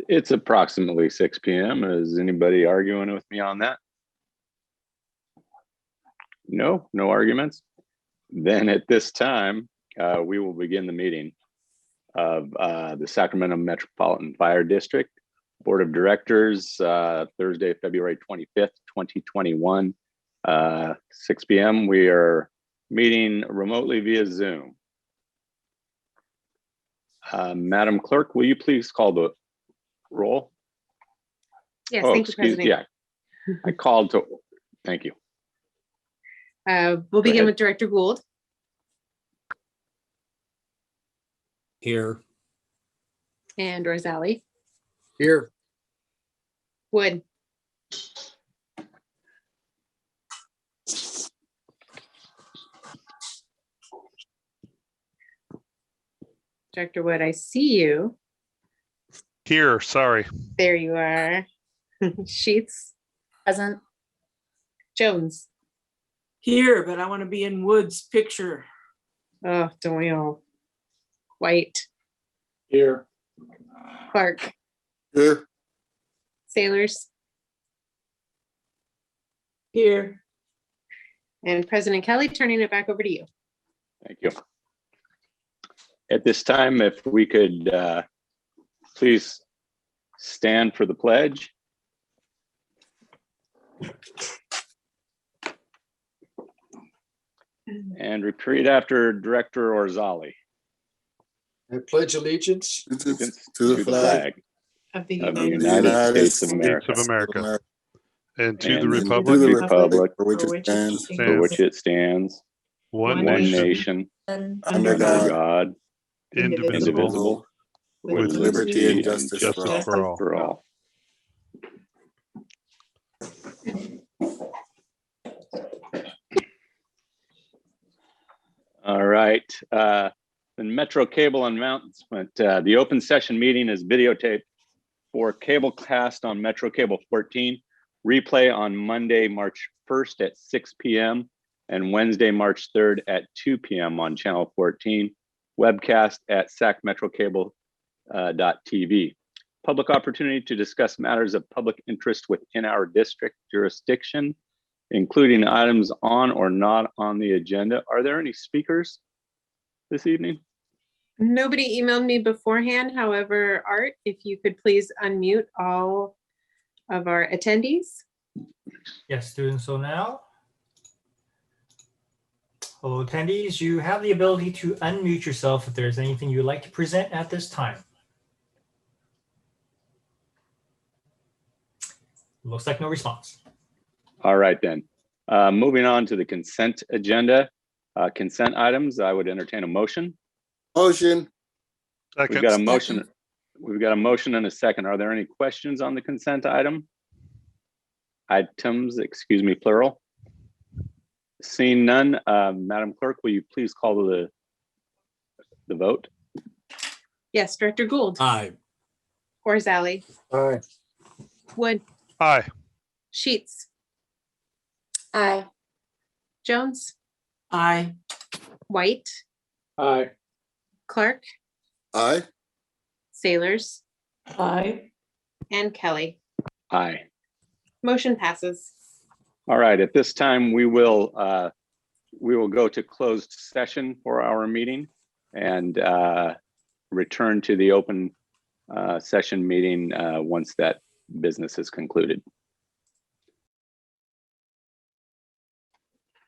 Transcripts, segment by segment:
It's approximately 6 p.m. Is anybody arguing with me on that? No arguments. Then at this time, we will begin the meeting of the Sacramento Metropolitan Fire District Board of Directors, Thursday, February 25th, 2021, 6 p.m. We are meeting remotely via Zoom. Madam Clerk, will you please call the roll? Yes, thank you, President. Yeah, I called to, thank you. We'll begin with Director Gould. Here. And Rosali. Here. Wood. Director Wood, I see you. Here, sorry. There you are. Sheets. Present. Jones. Here, but I want to be in Wood's picture. Oh, don't we all? White. Here. Clark. Here. Sailors. Here. And President Kelly, turning it back over to you. Thank you. At this time, if we could please stand for the pledge. And repeat after Director Orzali. I pledge allegiance To the flag Of the of the United United States of States of America, America. And to and the to republic, the republic for which it stands, one one nation, nation, under under God, God, indivisible, with liberty and justice for all. for all. All right. The Metro Cable announcement. The open session meeting is videotaped for cable cast on Metro Cable 14, replay on Monday, March 1st at 6 p.m. and Wednesday, March 3rd at 2 p.m. on channel 14, webcast at sacmetrocable.tv. Public opportunity to discuss matters of public interest within our district jurisdiction, including items on or not on the agenda. Are there any speakers this evening? Nobody emailed me beforehand. However, Art, if you could please unmute all of our attendees. Yes, doing so now. Hello, attendees. You have the ability to unmute yourself if there's anything you'd like to present at this time. Looks like no response. All right, then. Moving on to the consent agenda. Consent items, I would entertain a motion. Motion. We've Second. got a motion. We've got a motion and a second. Are there any questions on the consent item? Items, excuse me, plural. Seeing none, Madam Clerk, will you please call the vote? Yes, Director Gould. Aye. Orzali. Aye. Wood. Aye. Sheets. Aye. Jones. Aye. White. Aye. Clark. Aye. Sailors. Aye. And Kelly. Aye. Motion passes. All right, at this time, we will go to closed session for our meeting and return to the open session meeting once that business is concluded.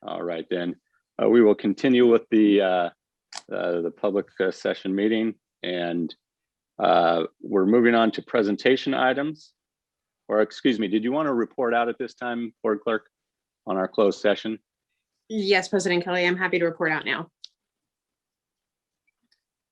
All right, then we will continue with the public session meeting, and we're moving on to presentation items. Or excuse me, did you want to report out at this time, Board Clerk, on our closed session? Yes, President Kelly, I'm happy to report out now.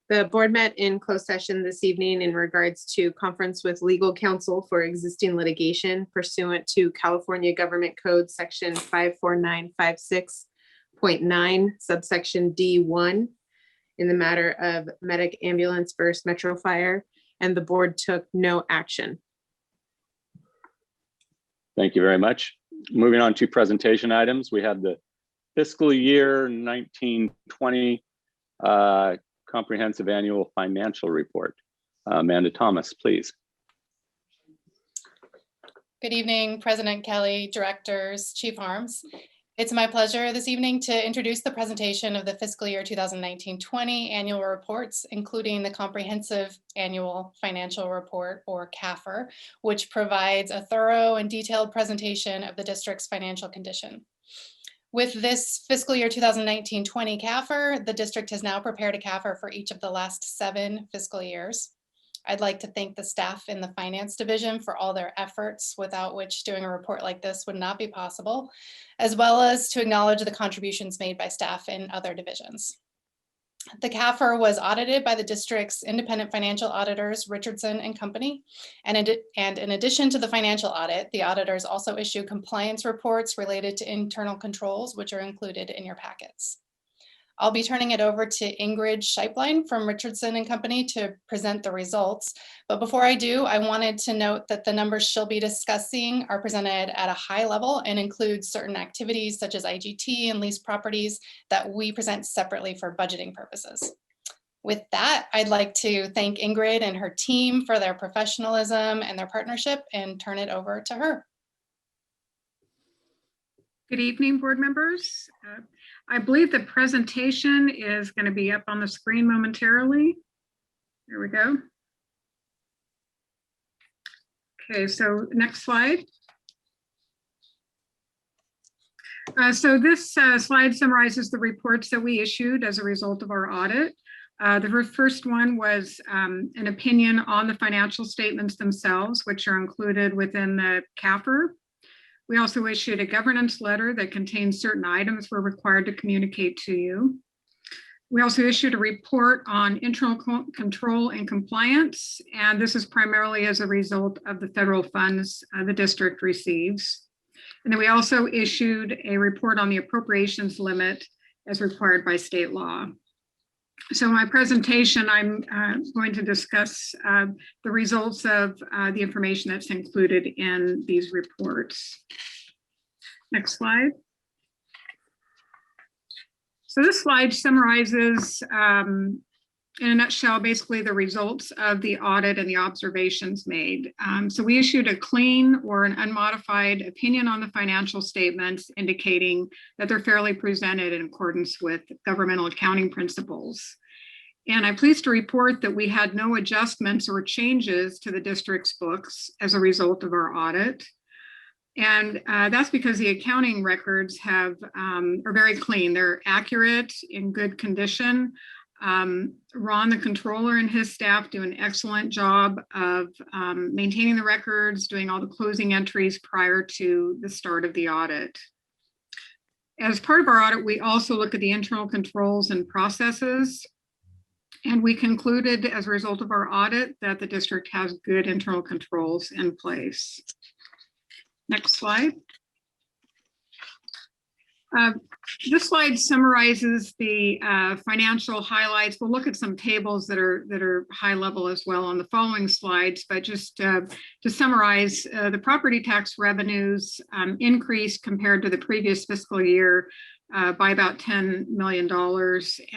The board met in closed session this evening in regards to conference with legal counsel for existing litigation pursuant to California Government Code Section 54956.9, subsection D1, in the matter of Medic Ambulance versus Metro Fire, and the board took no action. Thank you very much. Moving on to presentation items, we have the fiscal year 1920 comprehensive annual financial report. Amanda Thomas, please. Good evening, President Kelly, directors, Chief Harms. It's my pleasure this evening to introduce the presentation of the fiscal year 2019-20 annual reports, including the Comprehensive Annual Financial Report, or CAFR, which provides a thorough and detailed presentation of the district's financial condition. With this fiscal year 2019-20 CAFR, the district has now prepared a CAFR for each of the last 7 fiscal years. I'd like to thank the staff in the finance division for all their efforts, without which doing a report like this would not be possible, as well as to acknowledge the contributions made by staff in other divisions. The CAFR was audited by the district's independent financial auditors, Richardson and Company. And in addition to the financial audit, the auditors also issue compliance reports related to internal controls, which are included in your packets. I'll be turning it over to Ingrid Scheiplein from Richardson and Company to present the results. But before I do, I wanted to note that the numbers she'll be discussing are presented at a high level and include certain activities such as IGT and leased properties that we present separately for budgeting purposes. With that, I'd like to thank Ingrid and her team for their professionalism and their partnership, and turn it over to her. Good evening, board members. I believe the presentation is going to be up on the screen momentarily. There we go. Okay, so next slide. So this slide summarizes the reports that we issued as a result of our audit. The first one was an opinion on the financial statements themselves, which are included within the CAFR. We also issued a governance letter that contains certain items we're required to communicate to you. We also issued a report on internal control and compliance, and this is primarily as a result of the federal funds the district receives. And then we also issued a report on the appropriations limit as required by state law. So in my presentation, I'm going to discuss the results of the information that's included in these reports. Next slide. So this slide summarizes, in a nutshell, basically the results of the audit and the observations made. So we issued a clean or an unmodified opinion on the financial statements, indicating that they're fairly presented in accordance with governmental accounting principles. And I'm pleased to report that we had no adjustments or changes to the district's books as a result of our audit. And that's because the accounting records are very clean. They're accurate, in good condition. Ron, the controller, and his staff do an excellent job of maintaining the records, doing all the closing entries prior to the start of the audit. As part of our audit, we also look at the internal controls and processes. And we concluded as a result of our audit that the district has good internal controls in place. Next slide. This slide summarizes the financial highlights. We'll look at some tables that are high level as well on the following slides, but just to summarize, the property tax revenues increased compared to the previous fiscal year by about $10 million,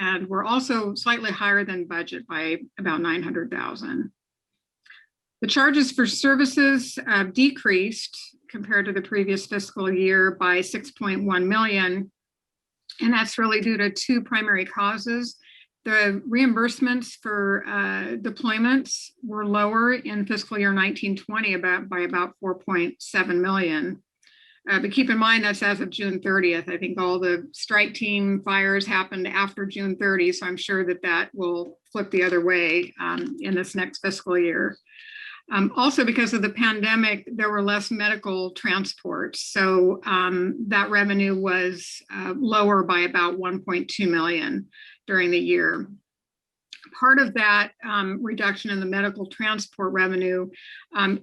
and we're also slightly higher than budget by about $900,000. The charges for services decreased compared to the previous fiscal year by $6.1 million, and that's really due to 2 primary causes. The reimbursements for deployments were lower in fiscal year 19-20 by about $4.7 million. But keep in mind that's as of June 30th. I think all the strike team fires happened after June 30, so I'm sure that will flip the other way in this next fiscal year. Also, because of the pandemic, there were less medical transports, so that revenue was lower by about $1.2 million during the year. Part of that reduction in the medical transport revenue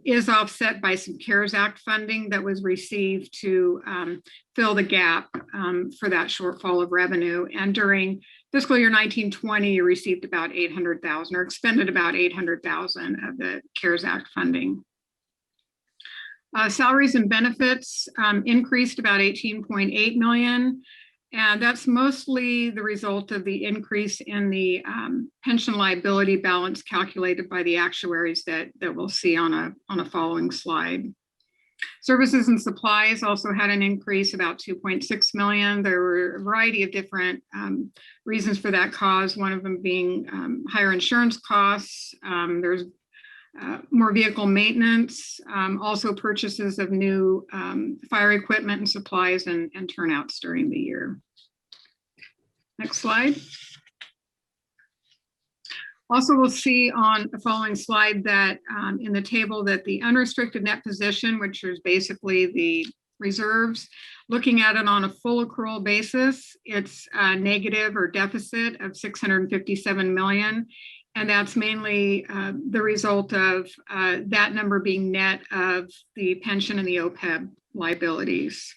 is offset by some CARES Act funding that was received to fill the gap for that shortfall of revenue. And during fiscal year 19-20, you received about $800,000 or expended about $800,000 of the CARES Act funding. Salaries and benefits increased about $18.8 million. And that's mostly the result of the increase in the pension liability balance calculated by the actuaries that we'll see on a following slide. Services and supplies also had an increase about 2.6 million. There were a variety of different reasons for that cause, one of them being higher insurance costs. There's more vehicle maintenance, also purchases of new fire equipment and supplies and turnouts during the year. Next slide. Also, we'll see on the following slide that in the table that the unrestricted net position, which is basically the reserves, looking at it on a full accrual basis, it's a negative or deficit of 657 million. And that's mainly the result of that number being net of the pension and the OPEB liabilities.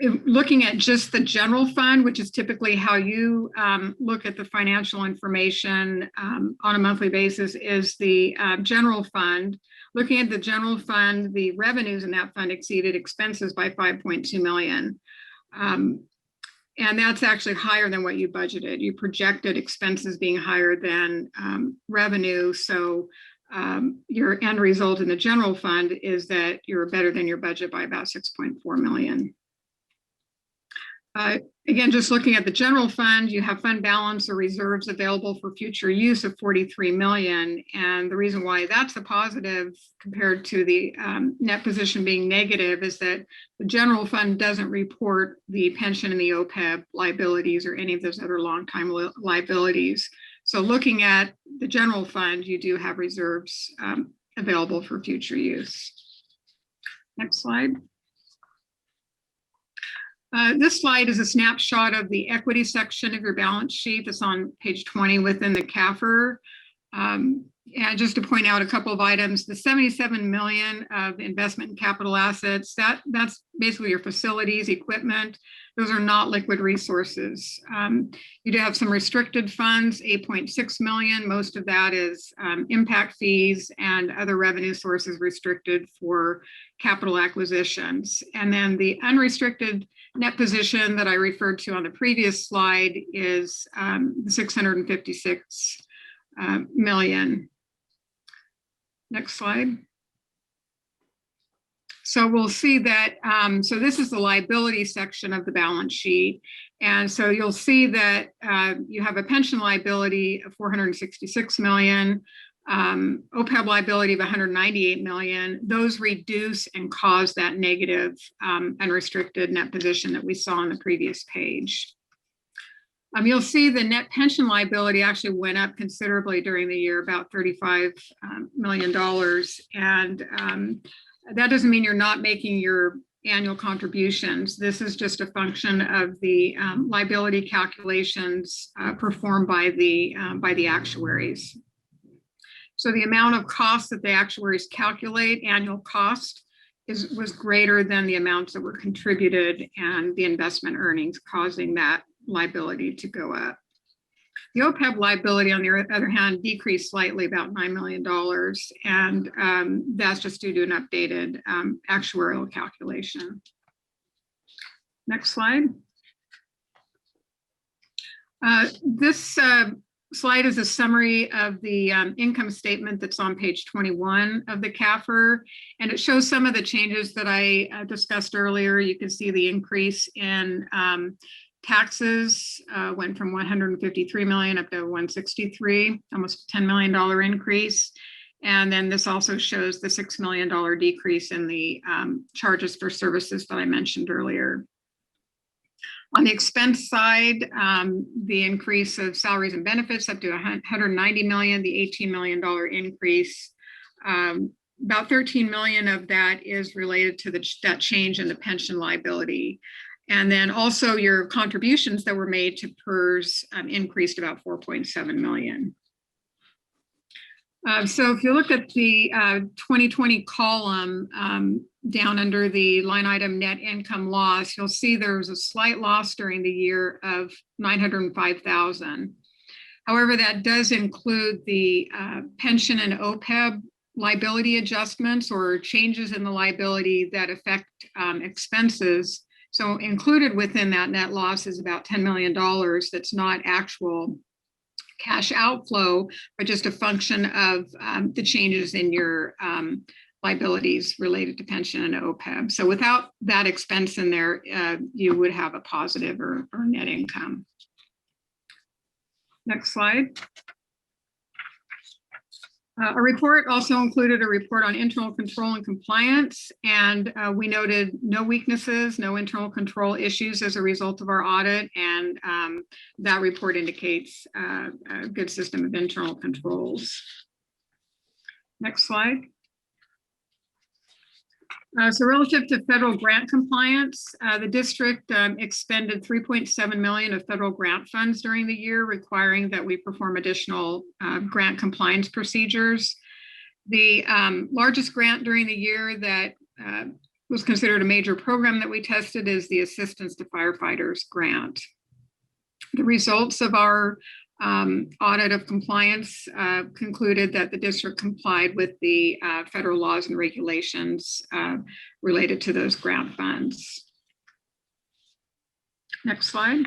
Looking at just the general fund, which is typically how you look at the financial information on a monthly basis, is the general fund. Looking at the general fund, the revenues in that fund exceeded expenses by 5.2 million. And that's actually higher than what you budgeted. You projected expenses being higher than revenue. So your end result in the general fund is that you're better than your budget by about 6.4 million. Again, just looking at the general fund, you have fund balance or reserves available for future use of 43 million. And the reason why that's a positive compared to the net position being negative is that the general fund doesn't report the pension and the OPEB liabilities or any of those other long-time liabilities. So looking at the general fund, you do have reserves available for future use. Next slide. This slide is a snapshot of the equity section of your balance sheet that's on page 20 within the CAFR. And just to point out a couple of items, the 77 million of investment in capital assets, that's basically your facilities, equipment. Those are not liquid resources. You do have some restricted funds, 8.6 million. Most of that is impact fees and other revenue sources restricted for capital acquisitions. And then the unrestricted net position that I referred to on the previous slide is 656 million. Next slide. So we'll see that, so this is the liability section of the balance sheet. And so you'll see that you have a pension liability of 466 million, OPEB liability of 198 million. Those reduce and cause that negative unrestricted net position that we saw on the previous page. You'll see the net pension liability actually went up considerably during the year, about $35 million. And that doesn't mean you're not making your annual contributions. This is just a function of the liability calculations performed by the actuaries. So the amount of cost that the actuaries calculate, annual cost, was greater than the amounts that were contributed and the investment earnings, causing that liability to go up. The OPEB liability, on the other hand, decreased slightly, about $9 million, and that's just due to an updated actuarial calculation. Next slide. This slide is a summary of the income statement that's on page 21 of the CAFR, and it shows some of the changes that I discussed earlier. You can see the increase in taxes went from 153 million up to 163, almost $10 million increase. And then this also shows the $6 million decrease in the charges for services that I mentioned earlier. On the expense side, the increase of salaries and benefits up to 190 million, the $18 million increase. About 13 million of that is related to that change in the pension liability. And then also your contributions that were made to PERS increased about 4.7 million. So if you look at the 2020 column down under the line item net income loss, you'll see there's a slight loss during the year of 905,000. However, that does include the pension and OPEB liability adjustments or changes in the liability that affect expenses. So included within that net loss is about $10 million that's not actual cash outflow, but just a function of the changes in your liabilities related to pension and OPEB. So without that expense in there, you would have a positive or net income. Next slide. A report also included a report on internal control and compliance, and we noted no weaknesses, no internal control issues as a result of our audit, and that report indicates a good system of internal controls. Next slide. So relative to federal grant compliance, the district expended $3.7 million of federal grant funds during the year, requiring that we perform additional grant compliance procedures. The largest grant during the year that was considered a major program that we tested is the Assistance to Firefighters grant. The results of our audit of compliance concluded that the district complied with the federal laws and regulations related to those grant funds. Next slide.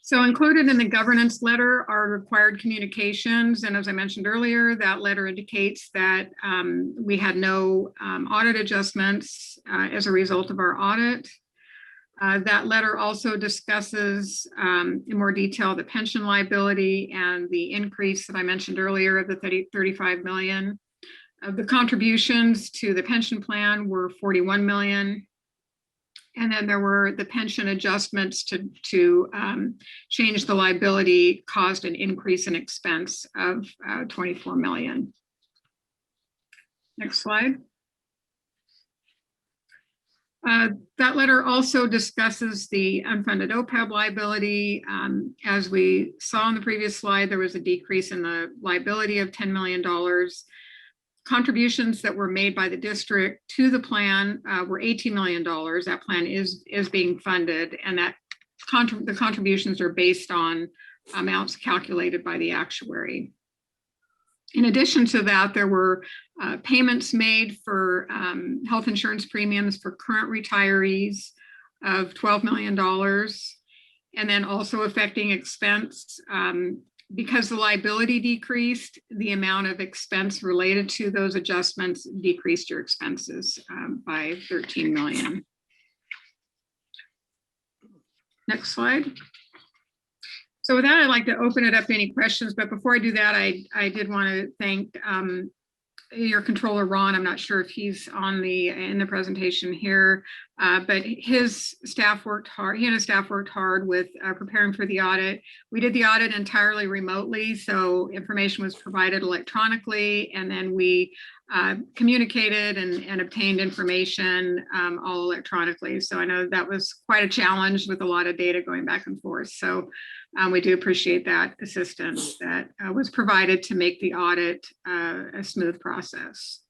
So included in the governance letter are required communications. And as I mentioned earlier, that letter indicates that we had no audit adjustments as a result of our audit. That letter also discusses in more detail the pension liability and the increase that I mentioned earlier of the 35 million. The contributions to the pension plan were 41 million. And then there were the pension adjustments to change the liability caused an increase in expense of 24 million. Next slide. That letter also discusses the unfunded OPEB liability. As we saw on the previous slide, there was a decrease in the liability of $10 million. Contributions that were made by the district to the plan were $18 million. That plan is being funded, and that the contributions are based on amounts calculated by the actuary. In addition to that, there were payments made for health insurance premiums for current retirees of $12 million, and then also affecting expense. Because the liability decreased, the amount of expense related to those adjustments decreased your expenses by 13 million. Next slide. So with that, I'd like to open it up to any questions, but before I do that, I did want to thank your controller, Ron. I'm not sure if he's in the presentation here, but his staff worked hard. He and his staff worked hard with preparing for the audit. We did the audit entirely remotely, so information was provided electronically, and then we communicated and obtained information all electronically. So I know that was quite a challenge with a lot of data going back and forth. So we do appreciate that assistance that was provided to make the audit a smooth process.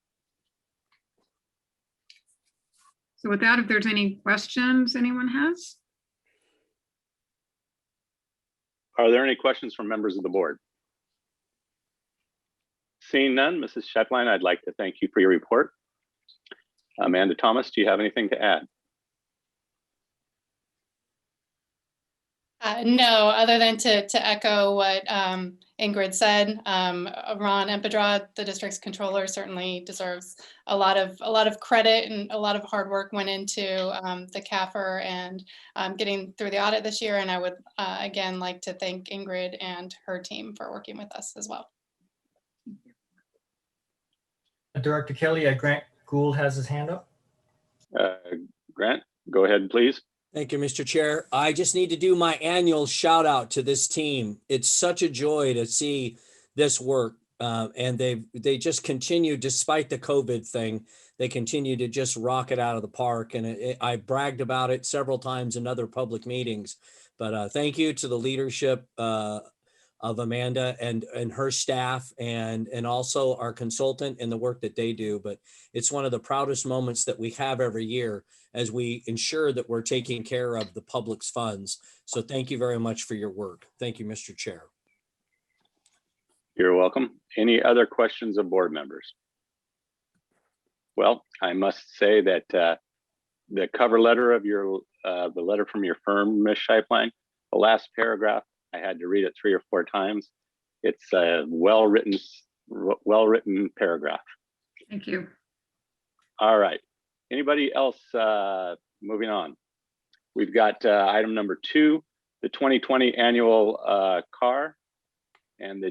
So with that, if there's any questions anyone has. Are there any questions from members of the board? Seeing none, Mrs. Shetline, I'd like to thank you for your report. Amanda Thomas, do you have anything to add? No, other than to echo what Ingrid said. Ron Empedrad, the district's controller, certainly deserves a lot of credit, and a lot of hard work went into the CAFR and getting through the audit this year. And I would again like to thank Ingrid and her team for working with us as well. Director Kelly, Grant Gould has his hand up. Grant, go ahead, please. Thank you, Mr. Chair. I just need to do my annual shout out to this team. It's such a joy to see this work. And they just continue, despite the COVID thing, they continue to just rock it out of the park. And I bragged about it several times in other public meetings. But thank you to the leadership of Amanda and her staff, and also our consultant and the work that they do. But it's one of the proudest moments that we have every year as we ensure that we're taking care of the public's funds. So thank you very much for your work. Thank you, Mr. Chair. You're welcome. Any other questions of board members? Well, I must say that the cover letter of your, the letter from your firm, Ms. Scheiblein, the last paragraph, I had to read it 3 or 4 times. It's a well-written well-written paragraph. Thank you. All right. Anybody else moving on? We've got item number 2, the 2020 annual CAR and the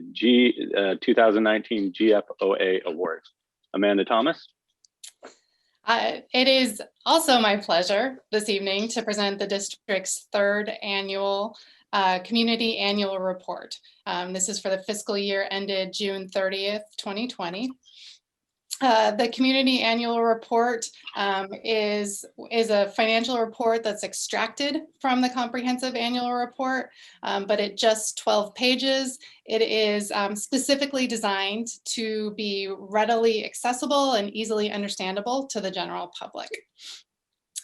2019 GFOA awards. Amanda Thomas. It is also my pleasure this evening to present the district's 3rd annual Community Annual Report. This is for the fiscal year ended June 30th, 2020. The Community Annual Report is a financial report that's extracted from the Comprehensive Annual Report, but at just 12 pages. It is specifically designed to be readily accessible and easily understandable to the general public.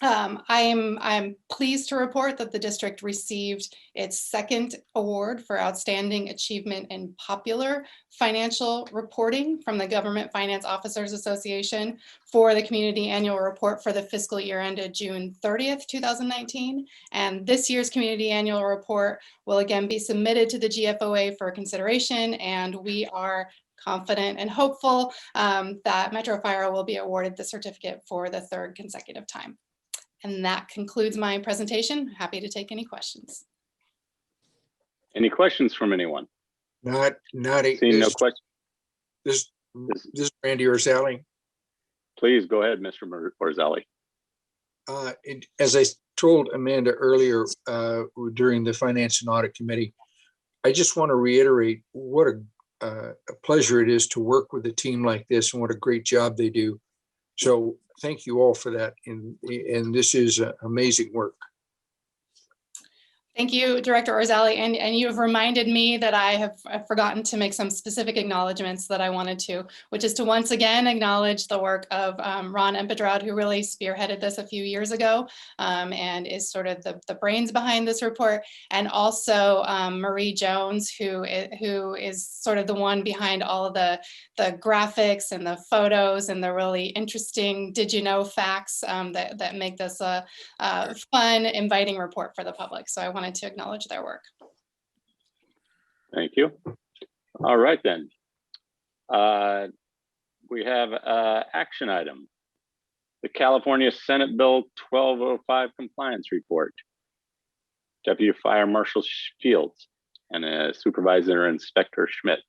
I'm pleased to report that the district received its 2nd award for Outstanding Achievement in Popular Financial Reporting from the Government Finance Officers Association for the Community Annual Report for the fiscal year ended June 30th, 2019. And this year's Community Annual Report will again be submitted to the GFOA for consideration, and we are confident and hopeful that Metro Fire will be awarded the certificate for the 3rd consecutive time. And that concludes my presentation. Happy to take any questions. Any questions from anyone? Not Seeing no questions. this is Randy or Sally. Please go ahead, Mr. Orzali. As I told Amanda earlier during the Finance and Audit Committee, I just want to reiterate what a pleasure it is to work with a team like this and what a great job they do. So thank you all for that. And this is amazing work. Thank you, Director Orzali, and you have reminded me that I've forgotten to make some specific acknowledgements that I wanted to, which is to once again acknowledge the work of Ron Empedrad, who really spearheaded this a few years ago and is sort of the brains behind this report, and also Marie Jones, who is sort of the one behind all of the graphics and the photos and the really interesting did you know facts that make this a fun, inviting report for the public. So I wanted to acknowledge their work. Thank you. All right then. We have an action item. The California Senate Bill 1205 Compliance Report. Deputy Fire Marshal Fields and Supervisor Inspector Schmidt.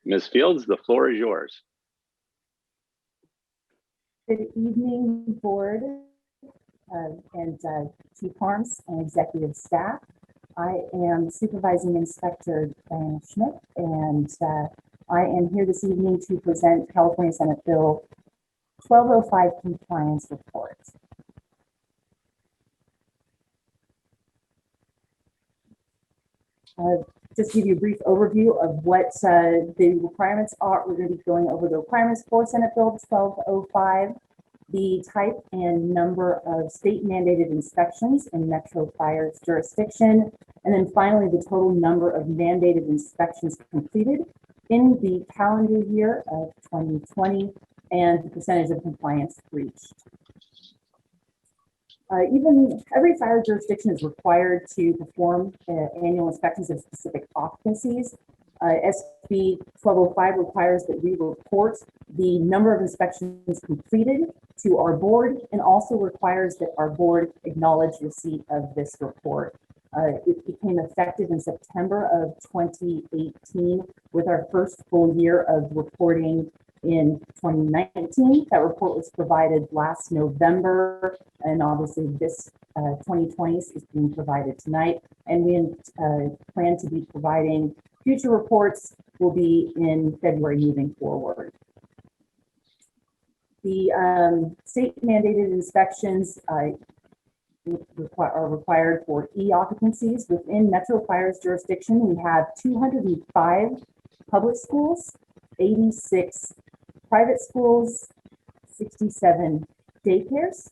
Ms. Fields, the floor is yours. Good evening, board and Chief Harms and executive staff. I am Supervising Inspector Diana Schmidt, and I am here this evening to present California Senate Bill 1205 Compliance Report. Just give you a brief overview of what the requirements are. We're going to be going over the requirements for Senate Bill 1205, the type and number of state mandated inspections in Metro Fire's jurisdiction, and then finally the total number of mandated inspections completed in the calendar year of 2020 and the percentage of compliance reached. Every fire jurisdiction is required to perform annual inspections of specific occupancies. SB 1205 requires that we report the number of inspections completed to our board, and also requires that our board acknowledge receipt of this report. It became effective in September of 2018 with our first full year of reporting in 2019. That report was provided last November, and obviously this 2020 is being provided tonight. And we plan to be providing future reports will be in February moving forward. The state mandated inspections are required for e-occupancies. Within Metro Fire's jurisdiction, we have 205 public schools, 86 private schools, 67 daycares.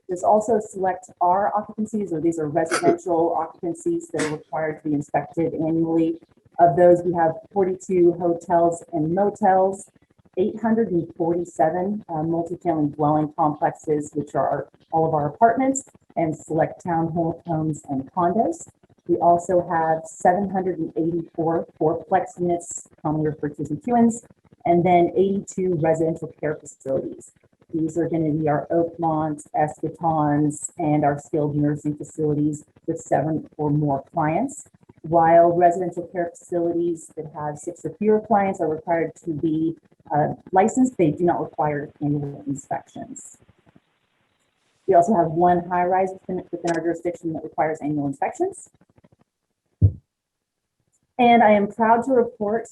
There's also select R occupancies, or these are residential occupancies that are required to be inspected annually. Of those, we have 42 hotels and motels, 847 multifamily dwelling complexes, which are all of our apartments, and select townhomes and condos. We also have 784 fourplex units, commonly referred to as MQNs, and then 82 residential care facilities. These are going to be our Oakmonts, Escatons, and our skilled nursing facilities with 7 or more clients, while residential care facilities that have 6 or fewer clients are required to be licensed. They do not require annual inspections. We also have 1 high-rise within our jurisdiction that requires annual inspections. And I am proud to report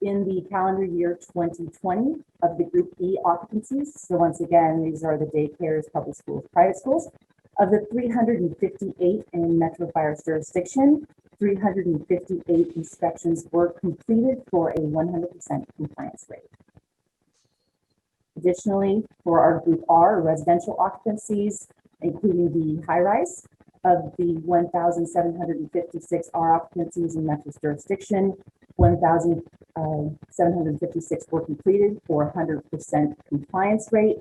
in the calendar year 2020 of the Group E occupancies. So once again, these are the daycares, public schools, private schools. Of the 358 in Metro Fire's jurisdiction, 358 inspections were completed for a 100% compliance rate. Additionally, for our Group R residential occupancies, including the high-rise, of the 1,756 R occupancies in Metro's jurisdiction, 1,756 were completed for a 100% compliance rate.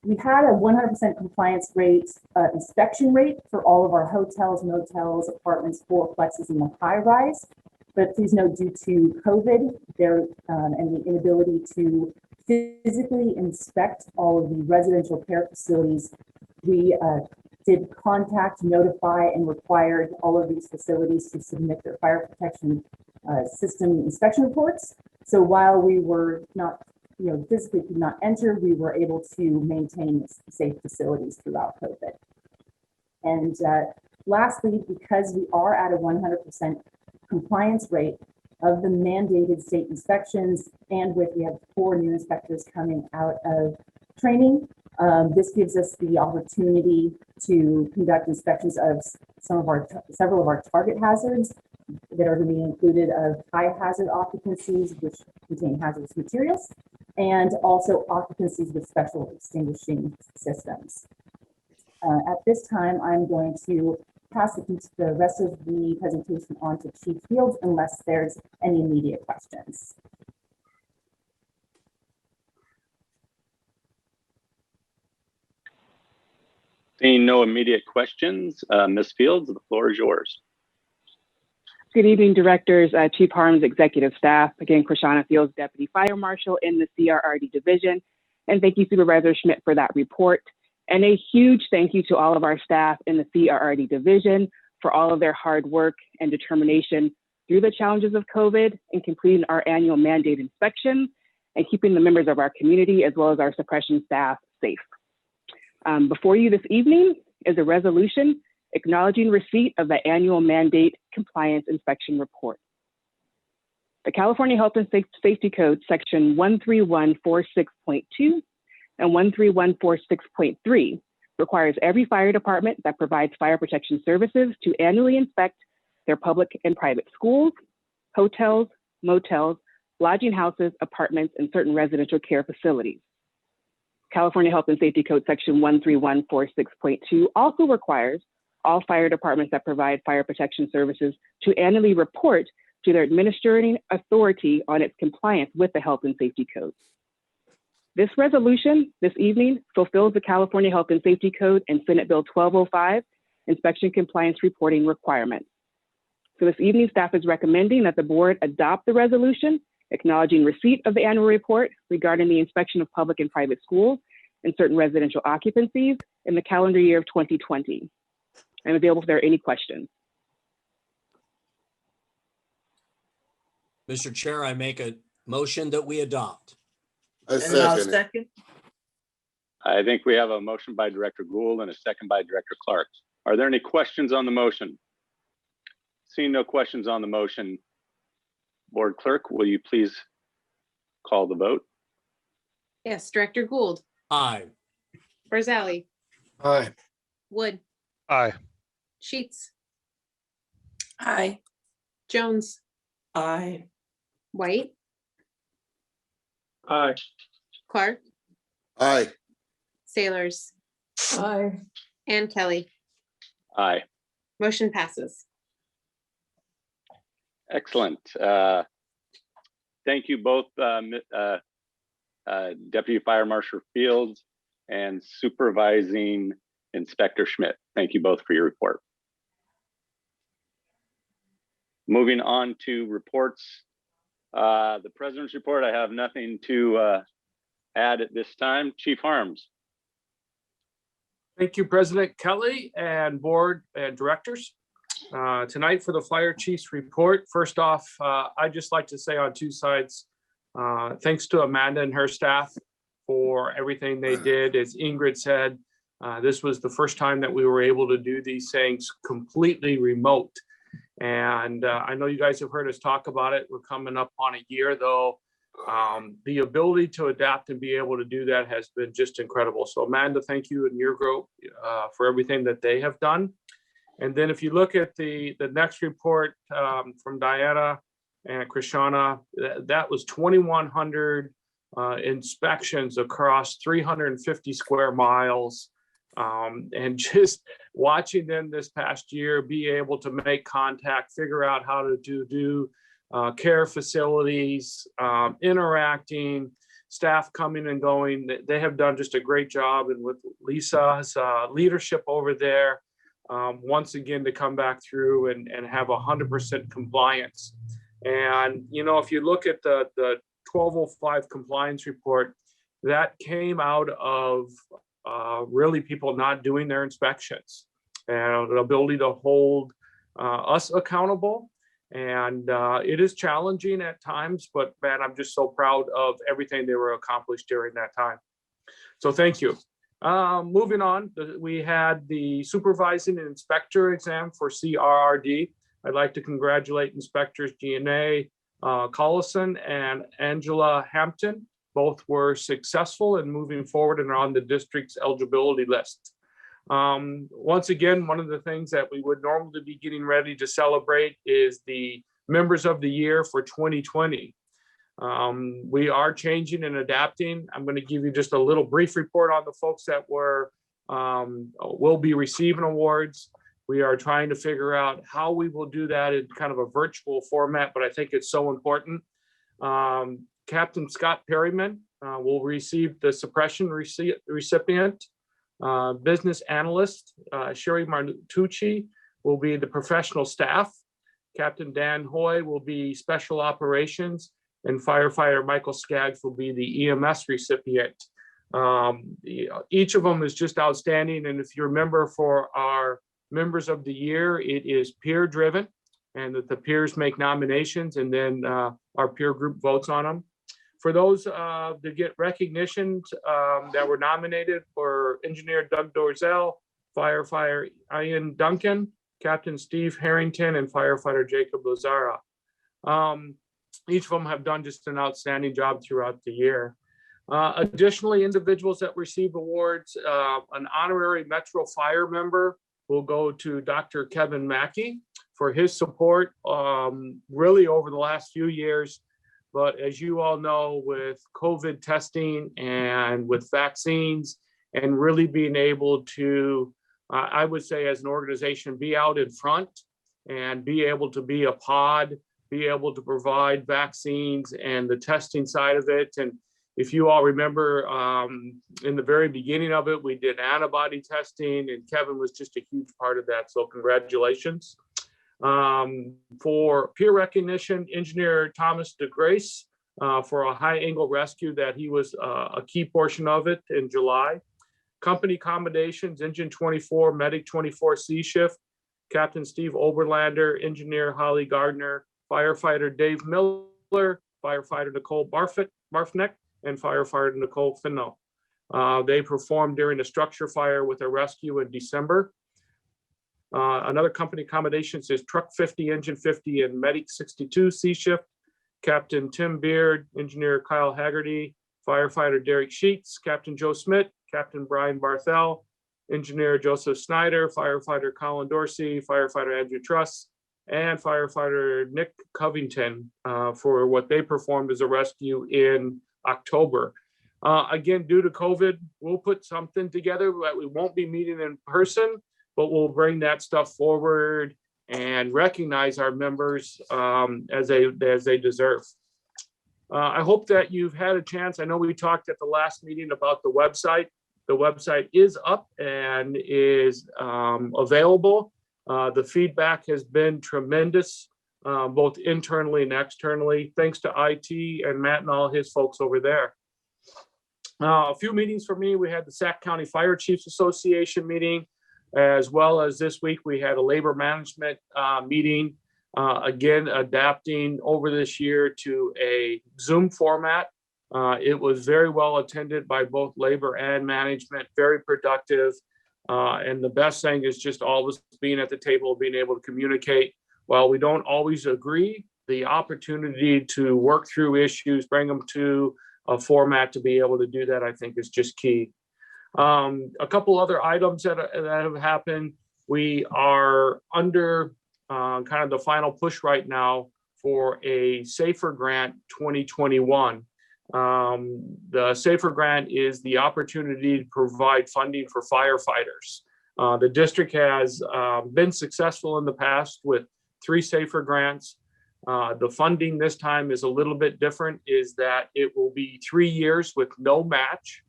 We had a 100% compliance rate, inspection rate for all of our hotels, motels, apartments, fourplexes, and the high-rise. But please note, due to COVID and the inability to physically inspect all of the residential care facilities, we did contact, notify, and required all of these facilities to submit their fire protection system inspection reports. So while we were not, physically could not enter, we were able to maintain safe facilities throughout COVID. And lastly, because we are at a 100% compliance rate of the mandated state inspections, and we have 4 new inspectors coming out of training, this gives us the opportunity to conduct inspections of several of our target hazards that are going to be included of high hazard occupancies, which contain hazardous materials, and also occupancies with special extinguishing systems. At this time, I'm going to pass the rest of the presentation on to Chief Fields unless there's any immediate questions. Seeing no immediate questions, Ms. Fields, the floor is yours. Good evening, directors, Chief Harms, executive staff. Again, Krishana Fields, Deputy Fire Marshal in the CRRD division. And thank you, Supervisor Schmidt, for that report. And a huge thank you to all of our staff in the CRRD division for all of their hard work and determination through the challenges of COVID and completing our annual mandate inspection and keeping the members of our community as well as our suppression staff safe. Before you this evening is a resolution acknowledging receipt of the annual mandate compliance inspection report. The California Health and Safety Code section 13146.2 and 13146.3 requires every fire department that provides fire protection services to annually inspect their public and private schools, hotels, motels, lodging houses, apartments, and certain residential care facilities. California Health and Safety Code section 13146.2 also requires all fire departments that provide fire protection services to annually report to their administrating authority on its compliance with the Health and Safety Code. This resolution this evening fulfills the California Health and Safety Code and Senate Bill 1205 inspection compliance reporting requirements. So this evening, staff is recommending that the board adopt the resolution acknowledging receipt of the annual report regarding the inspection of public and private schools and certain residential occupancies in the calendar year of 2020. I'm available if there are any questions. Mr. Chair, I make a motion that we adopt. I And I'll second it. second. I think we have a motion by Director Gould and a second by Director Clark. Are there any questions on the motion? Seeing no questions on the motion, Board Clerk, will you please call the vote? Yes, Director Gould, Aye. Barzali, Aye. Wood, Aye. Sheets, Aye. Jones, Aye. White, Aye. Clark, Aye. Sailors, Aye. and Kelly. Aye. Motion passes. Excellent. Thank you both, Deputy Fire Marshal Fields and Supervising Inspector Schmidt. Thank you both for your report. Moving on to reports. The President's report, I have nothing to add at this time. Chief Harms. Thank you, President Kelly and board and directors. Tonight for the fire chief's report. First off, I'd just like to say on two sides, thanks to Amanda and her staff for everything they did. As Ingrid said, this was the first time that we were able to do these things completely remote. And I know you guys have heard us talk about it. We're coming up on a year though. The ability to adapt and be able to do that has been just incredible. So Amanda, thank you and your group for everything that they have done. And then if you look at the next report from Diana and Krishana, that was 2,100 inspections across 350 square miles. And just watching them this past year, be able to make contact, figure out how to do care facilities, interacting, staff coming and going. They have done just a great job. And with Lisa's leadership over there, once again, to come back through and have 100% compliance. And, you know, if you look at the 1205 compliance report, that came out of really people not doing their inspections and the ability to hold us accountable. And it is challenging at times, but man, I'm just so proud of everything they were accomplished during that time. So thank you. Moving on, we had the supervising and inspector exam for CRRD. I'd like to congratulate inspectors G&A Collison and Angela Hampton. Both were successful in moving forward and are on the district's eligibility list. Once again, one of the things that we would normally be getting ready to celebrate is the members of the year for 2020. We are changing and adapting. I'm going to give you just a little brief report on the folks that will be receiving awards. We are trying to figure out how we will do that in kind of a virtual format, but I think it's so important. Captain Scott Perryman will receive the suppression recipient. Business analyst Sherry Martucci will be the professional staff. Captain Dan Hoy will be special operations, and firefighter Michael Skaggs will be the EMS recipient. Each of them is just outstanding. And if you remember, for our members of the year, it is peer driven, and that the peers make nominations, and then our peer group votes on them. For those that get recognition that were nominated for Engineer Doug Dorzell, Firefighter Ian Duncan, Captain Steve Harrington, and Firefighter Jacob Lazara. Each of them have done just an outstanding job throughout the year. Additionally, individuals that receive awards, an honorary Metro Fire member will go to Dr. Kevin Mackey for his support really over the last few years. But as you all know, with COVID testing and with vaccines and really being able to, I would say as an organization, be out in front and be able to be a pod, be able to provide vaccines and the testing side of it. And if you all remember, in the very beginning of it, we did antibody testing, and Kevin was just a huge part of that. So congratulations. For peer recognition, Engineer Thomas DeGrace for a high angle rescue that he was a key portion of it in July. Company accommodations, Engine 24, Medic 24 C shift, Captain Steve Oberlander, Engineer Holly Gardner, Firefighter Dave Miller, Firefighter Nicole Barfneck, and Firefighter Nicole Finno. They performed during a structure fire with a rescue in December. Another company accommodations is Truck 50, Engine 50, and Medic 62 C shift. Captain Tim Beard, Engineer Kyle Haggerty, Firefighter Derek Sheets, Captain Joe Smith, Captain Brian Barthel, Engineer Joseph Snyder, Firefighter Colin Dorsey, Firefighter Andrew Truss, and Firefighter Nick Covington for what they performed as a rescue in October. Again, due to COVID, we'll put something together that we won't be meeting in person, but we'll bring that stuff forward and recognize our members as they deserve. I hope that you've had a chance. I know we talked at the last meeting about the website. The website is up and is available. The feedback has been tremendous. both internally and externally, thanks to IT and Matt and all his folks over there. A few meetings for me. We had the Sac County Fire Chiefs Association meeting, as well as this week we had a labor management meeting, again, adapting over this year to a Zoom format. It was very well attended by both labor and management, very productive. And the best thing is just always being at the table, being able to communicate. While we don't always agree, the opportunity to work through issues, bring them to a format to be able to do that, I think is just key. A couple other items that have happened. We are under kind of the final push right now for a SAFER Grant 2021. The SAFER Grant is the opportunity to provide funding for firefighters. The district has been successful in the past with 3 SAFER grants. The funding this time is a little bit different, is that it will be 3 years with no match.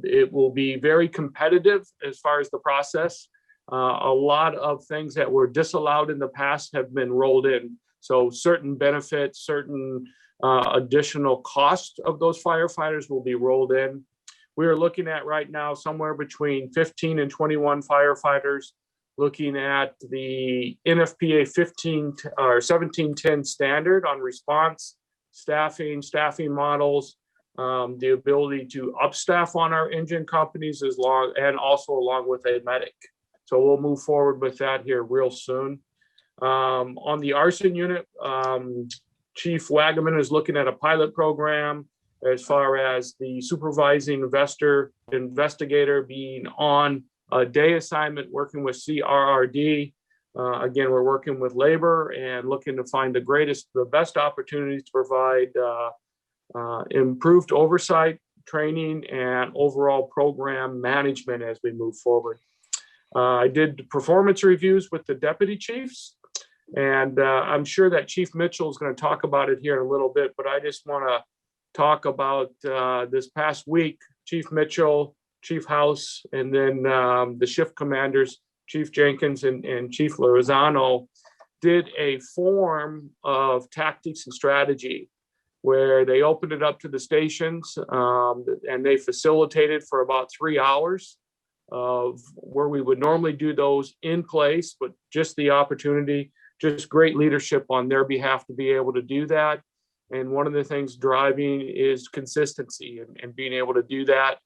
It will be very competitive as far as the process. A lot of things that were disallowed in the past have been rolled in. So certain benefits, certain additional cost of those firefighters will be rolled in. We are looking at right now somewhere between 15 and 21 firefighters, looking at the NFPA 15 or 1710 standard on response, staffing models, the ability to upstaff on our engine companies and also along with a medic. So we'll move forward with that here real soon. On the arson unit, Chief Wagaman is looking at a pilot program as far as the supervising investigator being on a day assignment working with CRRD. Again, we're working with labor and looking to find the best opportunities to provide improved oversight, training, and overall program management as we move forward. I did performance reviews with the deputy chiefs, and I'm sure that Chief Mitchell is going to talk about it here in a little bit, but I just want to talk about this past week. Chief Mitchell, Chief House, and then the shift commanders, Chief Jenkins and Chief Lozano, did a form of tactics and strategy where they opened it up to the stations and they facilitated for about 3 hours of where we would normally do those in place, but just the opportunity, just great leadership on their behalf to be able to do that. And one of the things driving is consistency and being able to do that.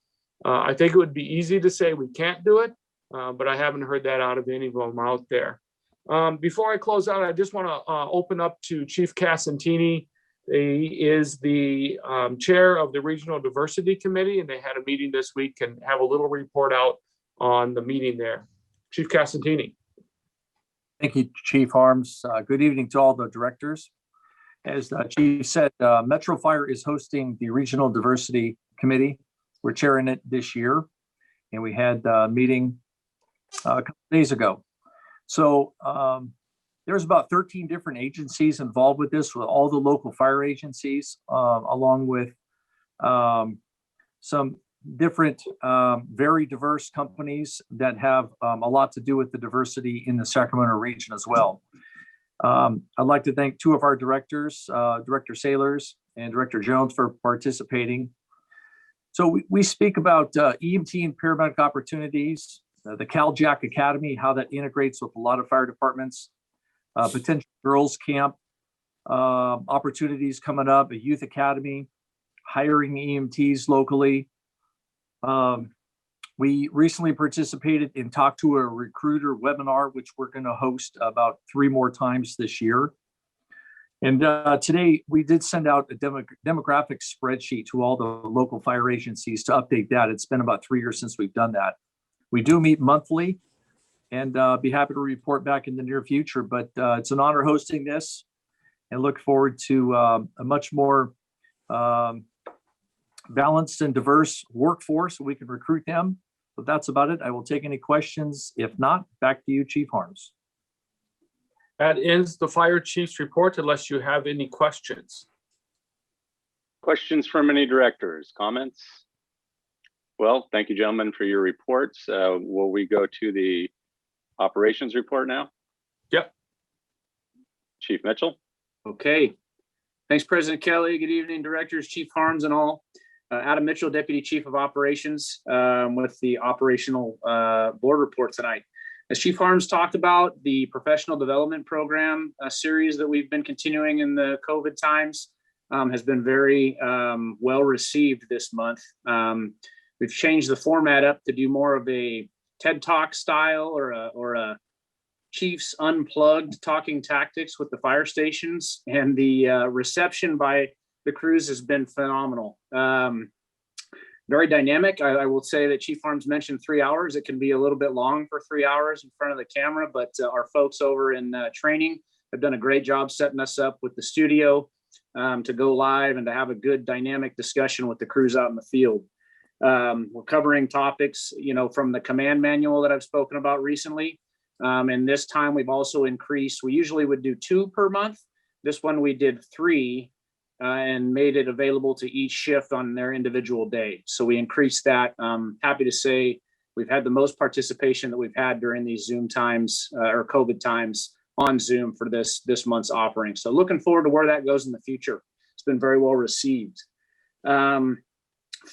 I think it would be easy to say we can't do it, but I haven't heard that out of any of them out there. Before I close out, I just want to open up to Chief Casantini. He is the chair of the Regional Diversity Committee, and they had a meeting this week and have a little report out on the meeting there. Chief Casantini. Thank you, Chief Harms. Good evening to all the directors. As Chief said, Metro Fire is hosting the Regional Diversity Committee. We're chairing it this year, and we had a meeting a couple days ago. So there's about 13 different agencies involved with this, with all the local fire agencies, along with some different, very diverse companies that have a lot to do with the diversity in the Sacramento region as well. I'd like to thank 2 of our directors, Director Sailors and Director Jones, for participating. So we speak about EMT and paramedic opportunities, the CalJack Academy, how that integrates with a lot of fire departments, potential girls camp opportunities coming up, a youth academy, hiring EMTs locally. We recently participated in Talk to a Recruiter webinar, which we're going to host about 3 more times this year. And today we did send out a demographic spreadsheet to all the local fire agencies to update that. It's been about 3 years since we've done that. We do meet monthly and be happy to report back in the near future, but it's an honor hosting this and look forward to a much more balanced and diverse workforce so we can recruit them. But that's about it. I will take any questions. If not, back to you, Chief Harms. That ends the fire chief's report unless you have any questions. Questions from any directors, comments? Well, thank you, gentlemen, for your reports. Will we go to the operations report now? Yep. Chief Mitchell. Okay. Thanks, President Kelly. Good evening, directors, Chief Harms and all. Adam Mitchell, Deputy Chief of Operations, with the operational board report tonight. As Chief Harms talked about, the professional development program series that we've been continuing in the COVID times has been very well received this month. We've changed the format up to do more of a TED Talk style or a Chiefs Unplugged talking tactics with the fire stations, and the reception by the crews has been phenomenal. Very dynamic. I will say that Chief Harms mentioned 3 hours. It can be a little bit long for 3 hours in front of the camera, but our folks over in training have done a great job setting us up with the studio to go live and to have a good dynamic discussion with the crews out in the field. We're covering topics, from the command manual that I've spoken about recently. And this time we've also increased. We usually would do 2 per month. This one we did 3 and made it available to each shift on their individual day. So we increased that. Happy to say we've had the most participation that we've had during these Zoom times or COVID times on Zoom for this month's offering. So looking forward to where that goes in the future. It's been very well received.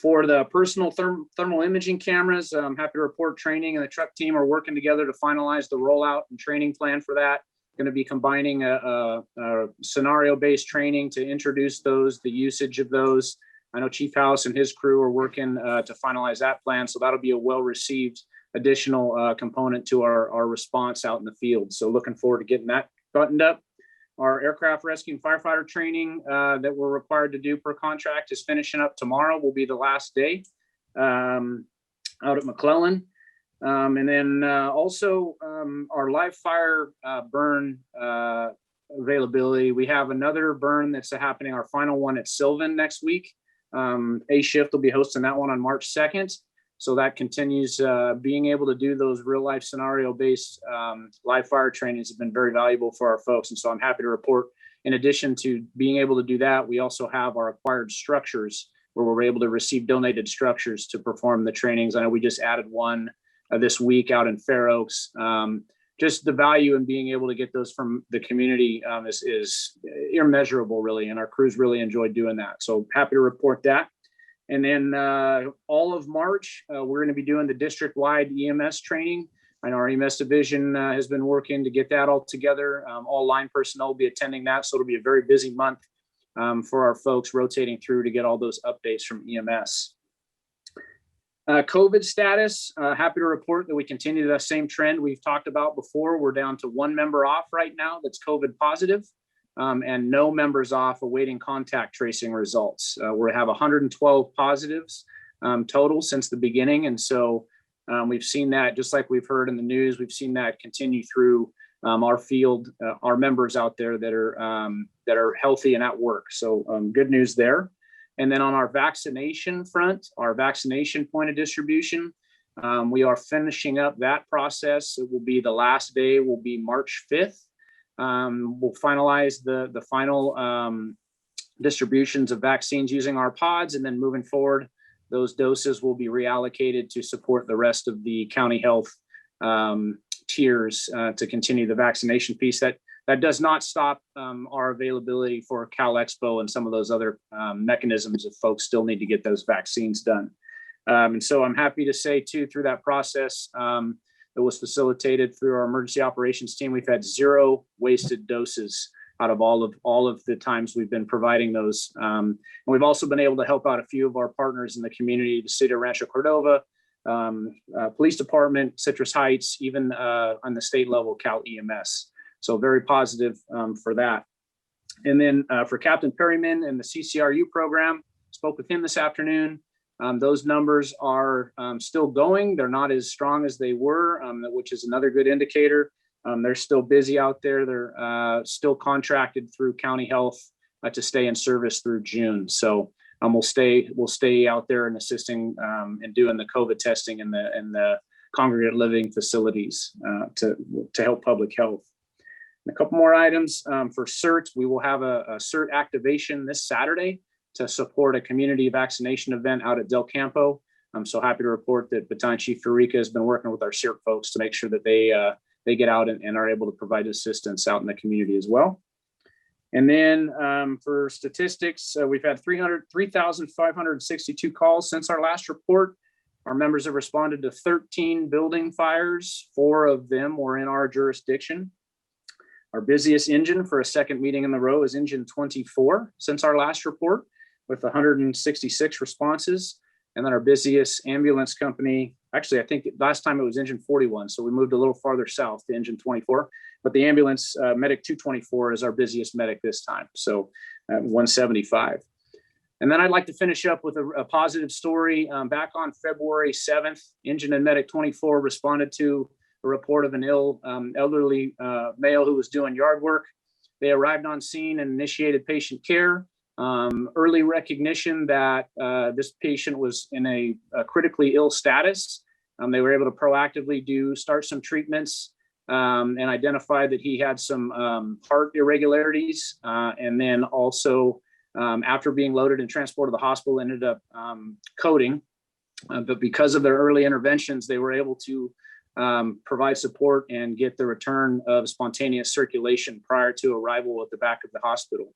For the personal thermal imaging cameras, I'm happy to report training and the truck team are working together to finalize the rollout and training plan for that. Going to be combining a scenario-based training to introduce those, the usage of those. I know Chief House and his crew are working to finalize that plan, so that'll be a well-received additional component to our response out in the field. So looking forward to getting that buttoned up. Our aircraft rescue and firefighter training that we're required to do per contract is finishing up tomorrow. Will be the last day out at McClellan. And then also our live fire burn availability. We have another burn that's happening, our final one at Sylvan next week. A Shift will be hosting that one on March 2nd. So that continues. Being able to do those real life scenario based live fire trainings have been very valuable for our folks. And so I'm happy to report, in addition to being able to do that, we also have our acquired structures where we're able to receive donated structures to perform the trainings. I know we just added one this week out in Fair Oaks. Just the value in being able to get those from the community is immeasurable, really. And our crews really enjoyed doing that. So happy to report that. And then all of March, we're going to be doing the district-wide EMS training. I know our EMS division has been working to get that all together. All line personnel will be attending that. So it'll be a very busy month for our folks rotating through to get all those updates from EMS. COVID status, happy to report that we continue that same trend we've talked about before. We're down to 1 member off right now that's COVID positive. And no members off awaiting contact tracing results. We have 112 positives total since the beginning. And so we've seen that, just like we've heard in the news, we've seen that continue through our field, our members out there that are healthy and at work. So good news there. And then on our vaccination front, our vaccination point of distribution, we are finishing up that process. It will be the last day will be March 5th. We'll finalize the final distributions of vaccines using our pods, and then moving forward, those doses will be reallocated to support the rest of the county health tiers to continue the vaccination piece. That does not stop our availability for Cal Expo and some of those other mechanisms if folks still need to get those vaccines done. And so I'm happy to say too, through that process, that was facilitated through our emergency operations team, we've had 0 wasted doses out of all of the times we've been providing those. And we've also been able to help out a few of our partners in the community, the city of Rancho Cordova, police department, Citrus Heights, even on the state level, Cal EMS. So very positive for that. And then for Captain Perryman and the CCRU program, spoke with him this afternoon. Those numbers are still going. They're not as strong as they were, which is another good indicator. They're still busy out there. They're still contracted through county health to stay in service through June. So we'll stay out there and assisting and doing the COVID testing in the congregate living facilities to help public health. And a couple more items for CERT. We will have a CERT activation this Saturday to support a community vaccination event out at Del Campo. I'm so happy to report that Battalion Chief Farica has been working with our CERT folks to make sure that they get out and are able to provide assistance out in the community as well. And then for statistics, we've had 3,562 calls since our last report. Our members have responded to 13 building fires. 4 of them were in our jurisdiction. Our busiest engine for a second meeting in the row is engine 24 since our last report, with 166 responses. And then our busiest ambulance company, actually, I think last time it was engine 41. So we moved a little farther south to engine 24, but the ambulance medic 224 is our busiest medic this time. So 175. And then I'd like to finish up with a positive story. Back on February 7th, engine and medic 24 responded to a report of an ill elderly male who was doing yard work. They arrived on scene and initiated patient care. Early recognition that this patient was in a critically ill status. They were able to proactively start some treatments and identify that he had some heart irregularities. And then also, after being loaded and transported to the hospital, ended up coding. But because of their early interventions, they were able to provide support and get the return of spontaneous circulation prior to arrival at the back of the hospital.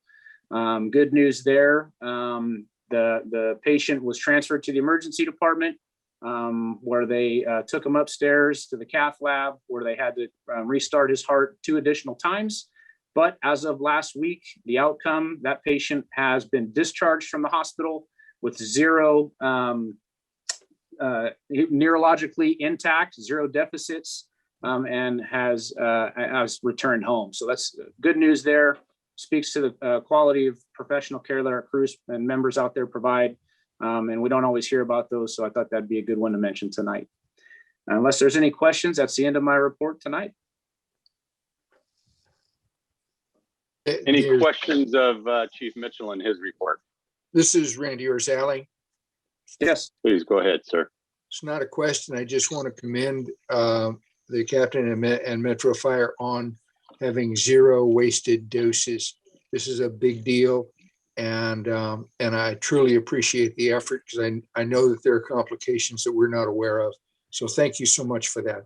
Good news there. The patient was transferred to the emergency department, where they took him upstairs to the cath lab, where they had to restart his heart 2 additional times. But as of last week, the outcome, that patient has been discharged from the hospital with 0 neurologically intact, 0 deficits, and has returned home. So that's good news there. Speaks to the quality of professional care that our crews and members out there provide. And we don't always hear about those. So I thought that'd be a good one to mention tonight. Unless there's any questions, that's the end of my report tonight. Any questions of Chief Mitchell and his report? This is Randy Orzali. Yes. Please go ahead, sir. It's not a question. I just want to commend the captain and Metro Fire on having 0 wasted doses. This is a big deal. And I truly appreciate the effort, because I know that there are complications that we're not aware of. So thank you so much for that.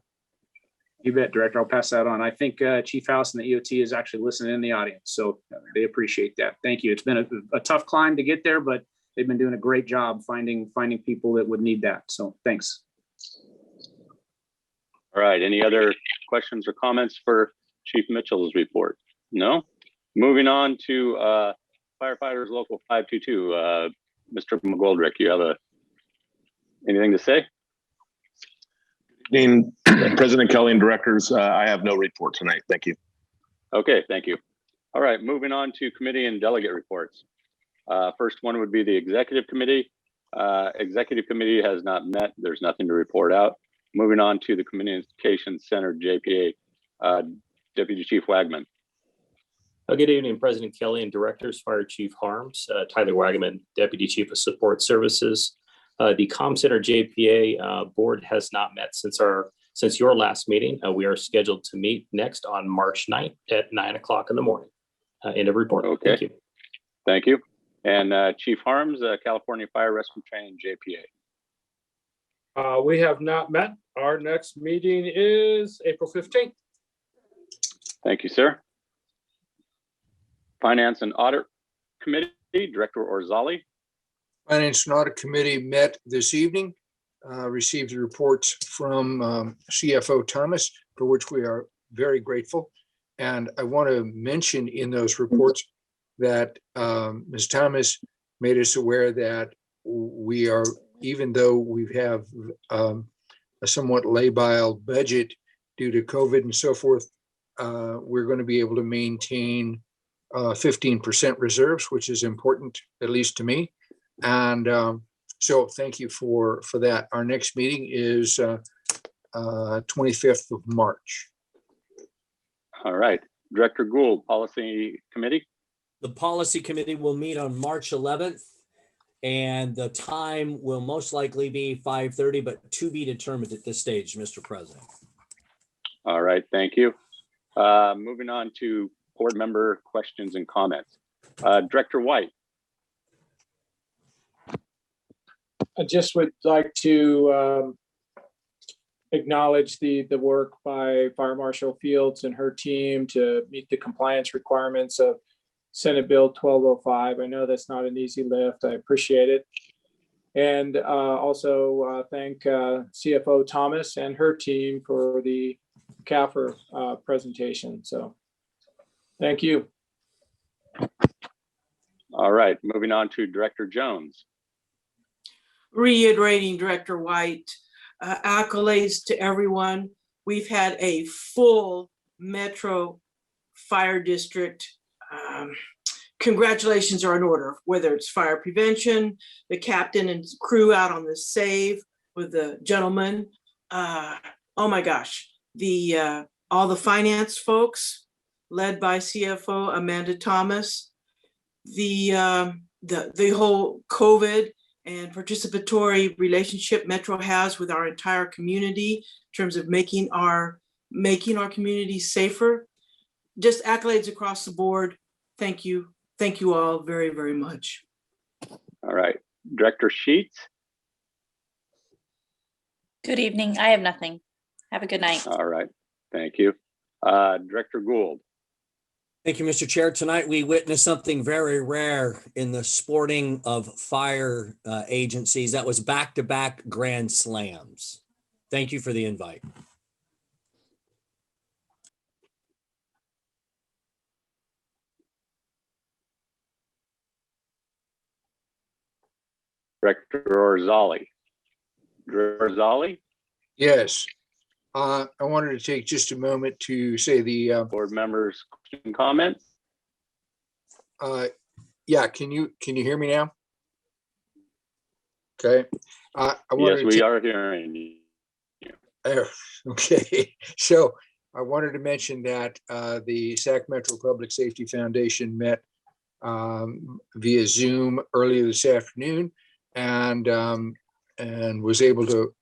You bet, Director. I'll pass that on. I think Chief House and the EOT is actually listening in the audience. So they appreciate that. Thank you. It's been a tough climb to get there, but they've been doing a great job finding people that would need that. So thanks. All right. Any other questions or comments for Chief Mitchell's report? No? Moving on to Firefighters Local 522. Mr. McGoldrick, you have anything to say? Dean, President Kelly and directors, I have no report tonight. Thank you. Okay, thank you. All right, moving on to committee and delegate reports. First one would be the executive committee. Executive committee has not met. There's nothing to report out. Moving on to the Communications Center, JPA, Deputy Chief Wagman. Good evening, President Kelly and directors, Fire Chief Harms, Tyler Wagaman, Deputy Chief of Support Services. The Com Center JPA board has not met since your last meeting. We are scheduled to meet next on March 9th at 9 o'clock in the morning. End of report. Okay. Thank you. Thank you. And Chief Harms, California Fire Rescue Training JPA. We have not met. Our next meeting is April 15th. Thank you, sir. Finance and Audit Committee, Director Orzali. Finance and Audit Committee met this evening, received reports from CFO Thomas, for which we are very grateful. And I want to mention in those reports that Ms. Thomas made us aware that we are, even though we have a somewhat labile budget due to COVID and so forth, we're going to be able to maintain 15% reserves, which is important, at least to me. And so thank you for that. Our next meeting is 25th of March. All right. Director Gould, Policy Committee. The Policy Committee will meet on March 11th, and the time will most likely be 5:30, but to be determined at this stage, Mr. President. All right, thank you. Moving on to board member questions and comments. Director White. I just would like to acknowledge the work by Fire Marshal Fields and her team to meet the compliance requirements of Senate Bill 1205. I know that's not an easy lift. I appreciate it. And also thank CFO Thomas and her team for the CAFR presentation. So thank you. All right, moving on to Director Jones. Reiterating Director White, accolades to everyone. We've had a full Metro Fire District. Congratulations are in order, whether it's fire prevention, the captain and crew out on the save with the gentleman. Oh my gosh, all the finance folks led by CFO Amanda Thomas, the whole COVID and participatory relationship Metro has with our entire community in terms of making our community safer. Just accolades across the board. Thank you. Thank you all very, very much. All right, Director Sheets. Good evening. I have nothing. Have a good night. All right, thank you. Director Gould. Thank you, Mr. Chair. Tonight, we witnessed something very rare in the sporting of fire agencies. That was back-to-back grand slams. Thank you for the invite. Director Orzali. Director Orzali? Yes. I wanted to take just a moment to say the board members' comments. Yeah, can you hear me now? Okay. Yes, we are hearing you. Okay. So I wanted to mention that the Sacramento Public Safety Foundation met via Zoom earlier this afternoon and was able to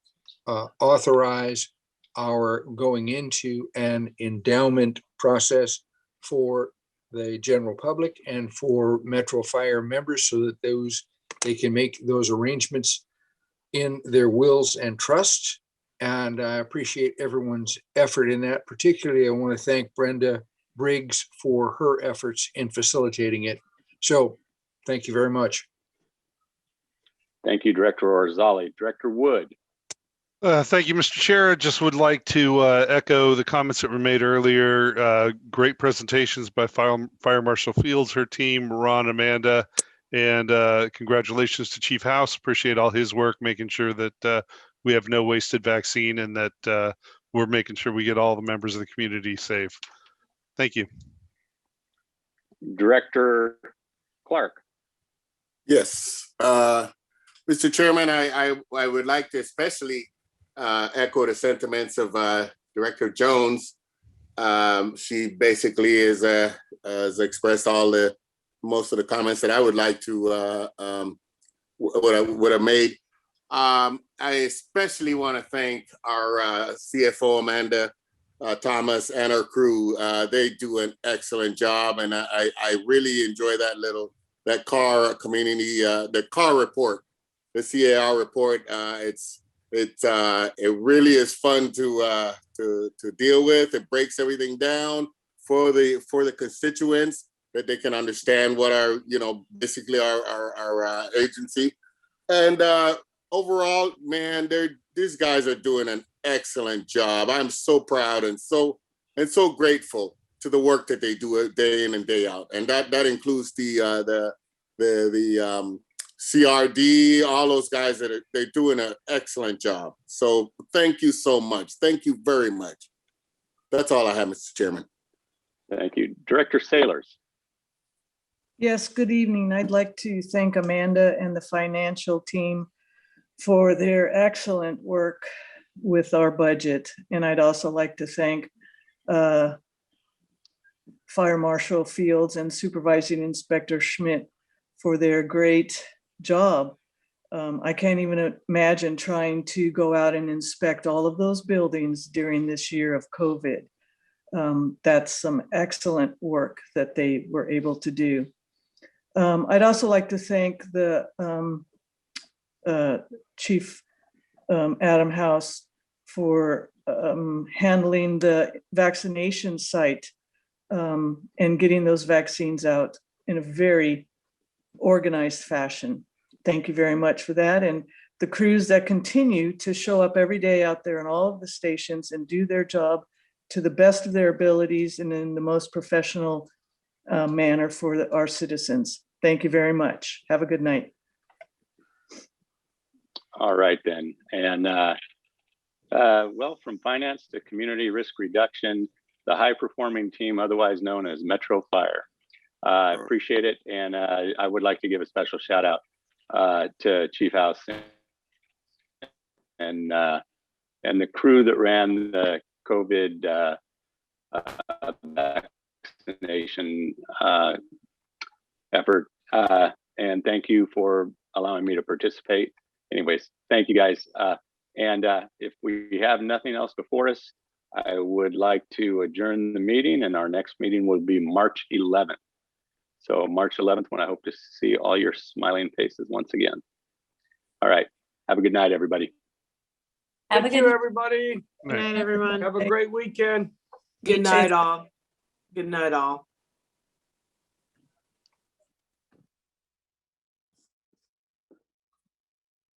authorize our going into an endowment process for the general public and for Metro Fire members so that they can make those arrangements in their wills and trusts. And I appreciate everyone's effort in that. Particularly, I want to thank Brenda Briggs for her efforts in facilitating it. So thank you very much. Thank you, Director Orzali. Director Wood. Thank you, Mr. Chair. I just would like to echo the comments that were made earlier. Great presentations by Fire Marshal Fields, her team, Ron, Amanda, and congratulations to Chief House. Appreciate all his work, making sure that we have no wasted vaccine and that we're making sure we get all the members of the community safe. Thank you. Director Clark. Yes. Mr. Chairman, I would like to especially echo the sentiments of Director Jones. She basically has expressed most of the comments that I would like to would have made. I especially want to thank our CFO Amanda Thomas and her crew. They do an excellent job, and I really enjoy that car community, the car report, the CAR report. It really is fun to deal with. It breaks everything down for the constituents that they can understand what basically our agency. And overall, man, these guys are doing an excellent job. I'm so proud and so grateful to the work that they do day in and day out, and that includes the CRD, all those guys they're doing an excellent job. So thank you so much. Thank you very much. That's all I have, Mr. Chairman. Thank you. Director Sailors. Yes, good evening. I'd like to thank Amanda and the financial team for their excellent work with our budget. And I'd also like to thank Fire Marshal Fields and Supervising Inspector Schmidt for their great job. I can't even imagine trying to go out and inspect all of those buildings during this year of COVID. That's some excellent work that they were able to do. I'd also like to thank the Chief Adam House for handling the vaccination site and getting those vaccines out in a very organized fashion. Thank you very much for that. And the crews that continue to show up every day out there in all of the stations and do their job to the best of their abilities and in the most professional manner for our citizens. Thank you very much. Have a good night. All right then. And well, from finance to community risk reduction, the high performing team, otherwise known as Metro Fire. I appreciate it. And I would like to give a special shout out to Chief House and the crew that ran the COVID vaccination effort. And thank you for allowing me to participate. Anyways, thank you guys. And if we have nothing else before us, I would like to adjourn the meeting, and our next meeting will be March 11th. So March 11th, when I hope to see all your smiling faces once again. All right. Have a good night, everybody. Thank you, everybody. Good night, everyone. Have a great weekend. Good night, all. Good night, all.